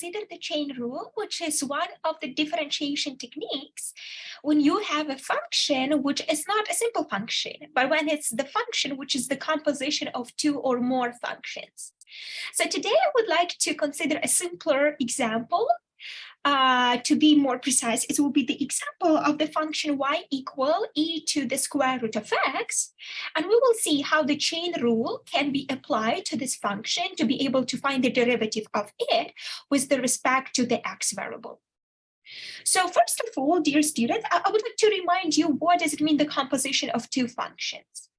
consider the chain rule, which is one of the differentiation techniques when you have a function which is not a simple function, but when it's the function which is the composition of two or more functions. So today I would like to consider a simpler example. To be more precise, it will be the example of the function y equal e to the square root of x. And we will see how the chain rule can be applied to this function to be able to find the derivative of it with respect to the x variable. So first of all, dear students, I would like to remind you, what does it mean, the composition of two functions?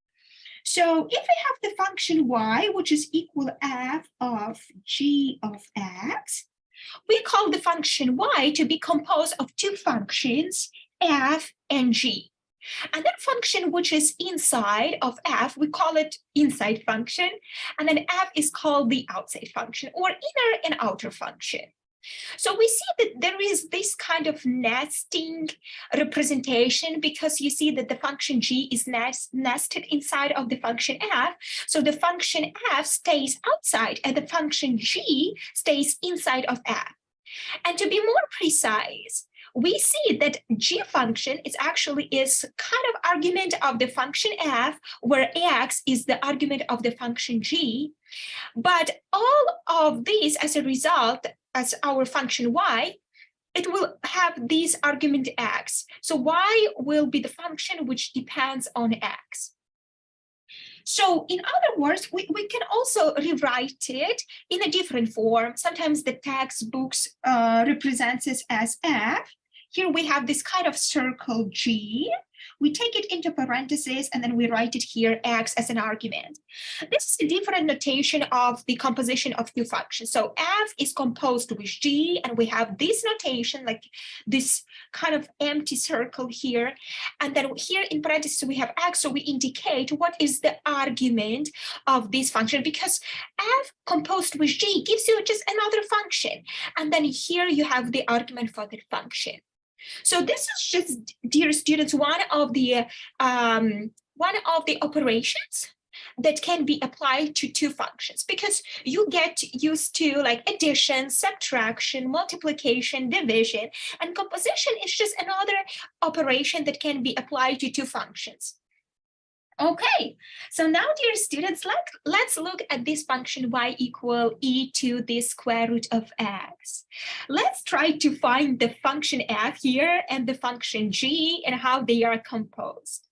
So if we have the function y, which is equal f of g of x, we call the function y to be composed of two functions, f and g. And that function which is inside of f, we call it inside function, and then f is called the outside function, or inner and outer function. So we see that there is this kind of nesting representation, because you see that the function g is nested inside of the function f. So the function f stays outside and the function g stays inside of f. And to be more precise, we see that g function is kind of argument of the function f, where x is the argument of the function g. But all of these, as a result, as our function y, it will have this argument x. So y will be the function which depends on x. So in other words, we can also rewrite it in a different form. Sometimes the textbooks represents it as f. Here we have this kind of circle g. We take it into parentheses and then we write it here x as an argument. This is a different notation of the composition of two functions. So f is composed with g, and we have this notation, like this kind of empty circle here. And then here in parentheses we have x, so we indicate what is the argument of this function, because f composed with g gives you just another function. And then here you have the argument for the function. So this is just, dear students, one of the operations that can be applied to two functions, because you get used to like addition, subtraction, multiplication, division, and composition is just another operation that can be applied to two functions. Okay, so now, dear students, let's look at this function y equal e to the square root of x. Let's try to find the function f here and the function g and how they are composed.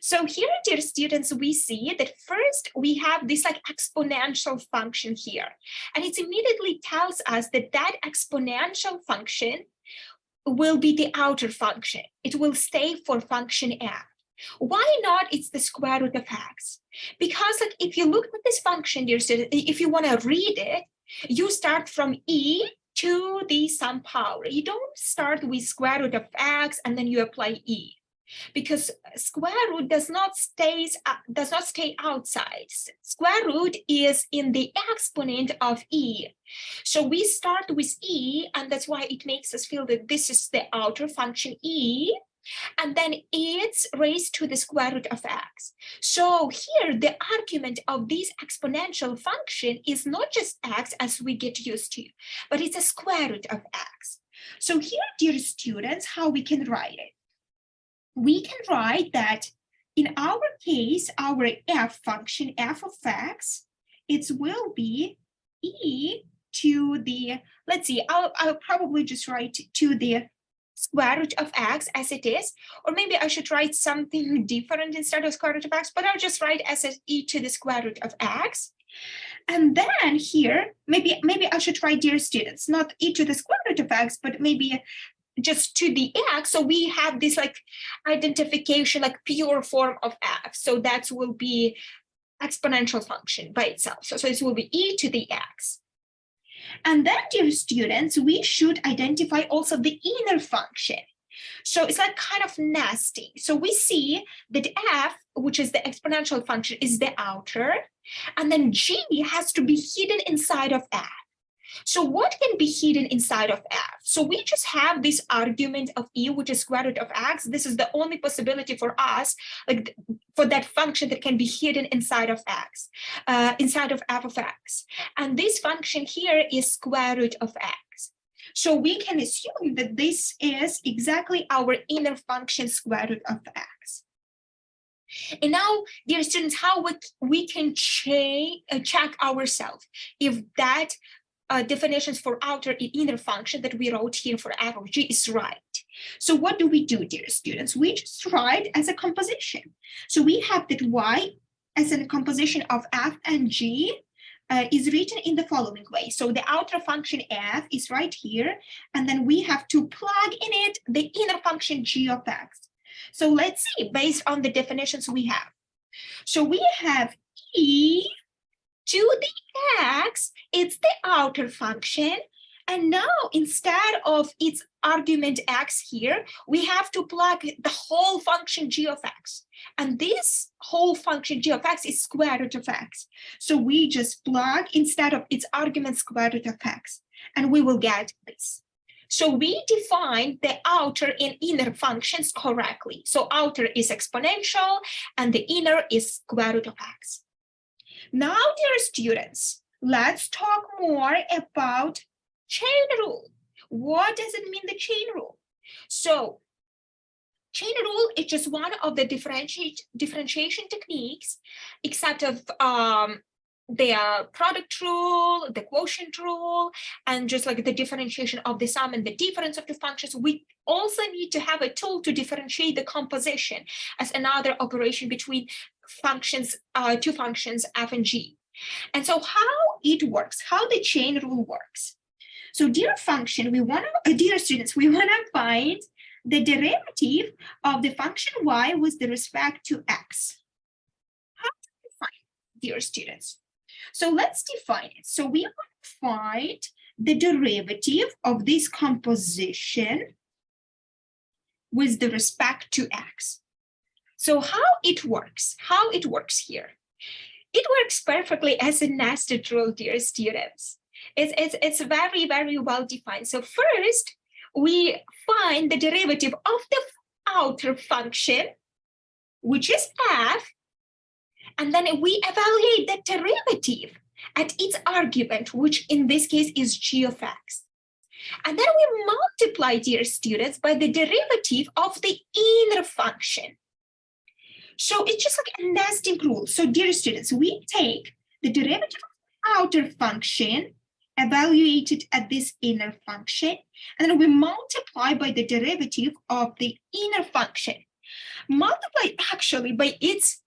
So here, dear students, we see that first we have this like exponential function here, and it immediately tells us that that exponential function will be the outer function. It will stay for function f. Why not it's the square root of x? Because like if you look at this function, dear student, if you want to read it, you start from e to the some power. You don't start with square root of x and then you apply e, because square root does not stay outside. Square root is in the exponent of e. So we start with e, and that's why it makes us feel that this is the outer function e, and then it's raised to the square root of x. So here, the argument of this exponential function is not just x as we get used to, but it's a square root of x. So here, dear students, how we can write it? We can write that in our case, our f function, f of x, it will be e to the, let's see, I'll probably just write to the square root of x as it is, or maybe I should write something different instead of square root of x, but I'll just write as e to the square root of x. And then here, maybe I should write, dear students, not e to the square root of x, but maybe just to the x. So we have this like identification, like pure form of f. So that will be exponential function by itself. So it will be e to the x. And then, dear students, we should identify also the inner function. So it's like kind of nesting. So we see that f, which is the exponential function, is the outer, and then g has to be hidden inside of f. So what can be hidden inside of f? So we just have this argument of e, which is square root of x. This is the only possibility for us, like for that function that can be hidden inside of x, inside of f of x. And this function here is square root of x. So we can assume that this is exactly our inner function square root of x. And now, dear students, how we can check ourselves if that definitions for outer and inner function that we wrote here for f of g is right. So what do we do, dear students? We just write as a composition. So we have that y as a composition of f and g is written in the following way. So the outer function f is right here, and then we have to plug in it the inner function g of x. So let's see, based on the definitions we have. So we have e to the x, it's the outer function. And now instead of its argument x here, we have to plug the whole function g of x. And this whole function g of x is square root of x. So we just plug instead of its argument square root of x, and we will get this. So we define the outer and inner functions correctly. So outer is exponential and the inner is square root of x. Now, dear students, let's talk more about chain rule. What does it mean, the chain rule? So chain rule is just one of the differentiation techniques, except of the product rule, the quotient rule, and just like the differentiation of the sum and the difference of the functions. We also need to have a tool to differentiate the composition as another operation between functions, two functions f and g. And so how it works, how the chain rule works. So dear function, dear students, we want to find the derivative of the function y with respect to x. How to define it, dear students? So let's define it. So we want to find the derivative of this composition with respect to x. So how it works here? It works perfectly as a nested rule, dear students. It's very, very well defined. So first, we find the derivative of the outer function, which is f, and then we evaluate the derivative at its argument, which in this case is g of x. And then we multiply, dear students, by the derivative of the inner function. So it's just like a nesting rule. So dear students, we take the derivative of the outer function, evaluated at this inner function, and then we multiply by the derivative of the inner function. Multiply actually by its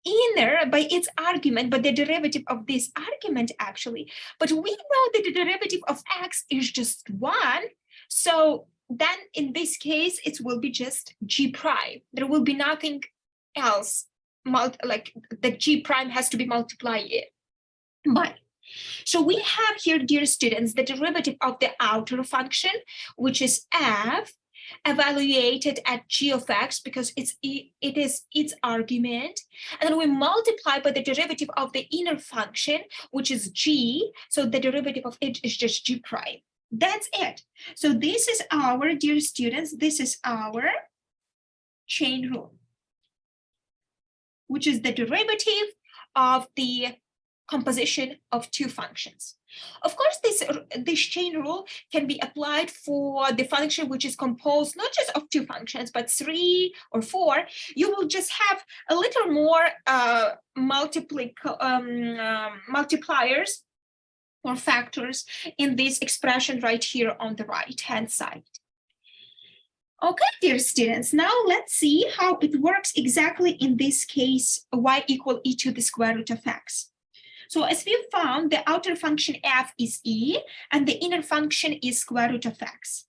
inner, by its argument, by the derivative of this argument actually. But we know that the derivative of x is just 1. So then in this case, it will be just g prime. There will be nothing else, like the g prime has to be multiplied by. So we have here, dear students, the derivative of the outer function, which is f, evaluated at g of x because it is its argument, and then we multiply by the derivative of the inner function, which is g, so the derivative of it is just g prime. That's it. So this is our, dear students, this is our chain rule, which is the derivative of the composition of two functions. Of course, this chain rule can be applied for the function which is composed not just of two functions, but 3 or 4. You will just have a little more multipliers or factors in this expression right here on the right-hand side. Okay, dear students, now let's see how it works exactly in this case, y equal e to the square root of x. So as we found, the outer function f is e, and the inner function is square root of x.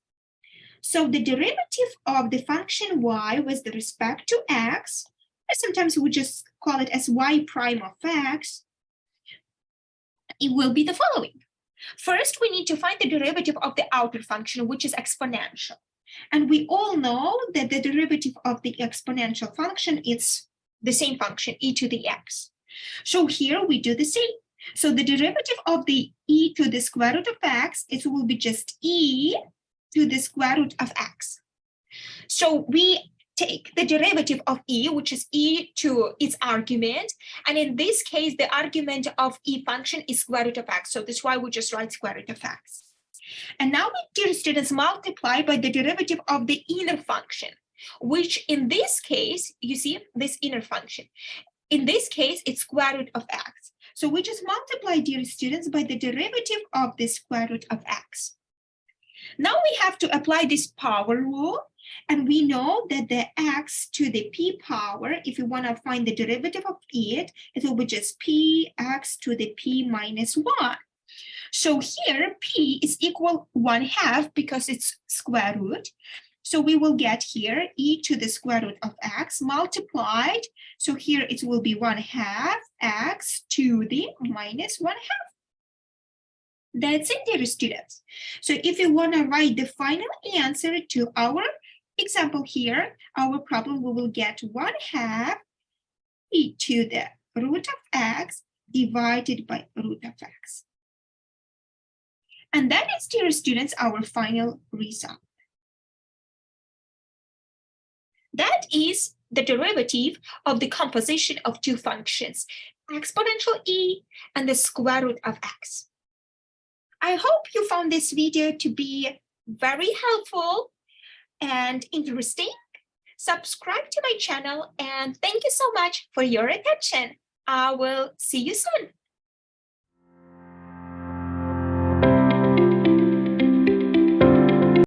So the derivative of the function y with respect to x, or sometimes we just call it as y prime of x, it will be the following. First, we need to find the derivative of the outer function, which is exponential. And we all know that the derivative of the exponential function is the same function, e to the x. So here we do the same. So the derivative of the e to the square root of x, it will be just e to the square root of x. So we take the derivative of e, which is e to its argument. And in this case, the argument of e function is square root of x. So that's why we just write square root of x. And now we, dear students, multiply by the derivative of the inner function, which in this case, you see this inner function. In this case, it's square root of x. So we just multiply, dear students, by the derivative of the square root of x. Now we have to apply this power rule, and we know that the x to the p power, if you want to find the derivative of it, it will be just px to the p minus 1. So here p is equal 1/2 because it's square root. So we will get here e to the square root of x multiplied. So here it will be 1/2 x to the minus 1/2. That's it, dear students. So if you want to write the final answer to our example here, our problem, we will get 1/2 e to the root of x divided by root of x. And that is, dear students, our final result. That is the derivative of the composition of two functions, exponential e and the square root of x. I hope you found this video to be very helpful and interesting. Subscribe to my channel, and thank you so much for your attention. I will see you soon.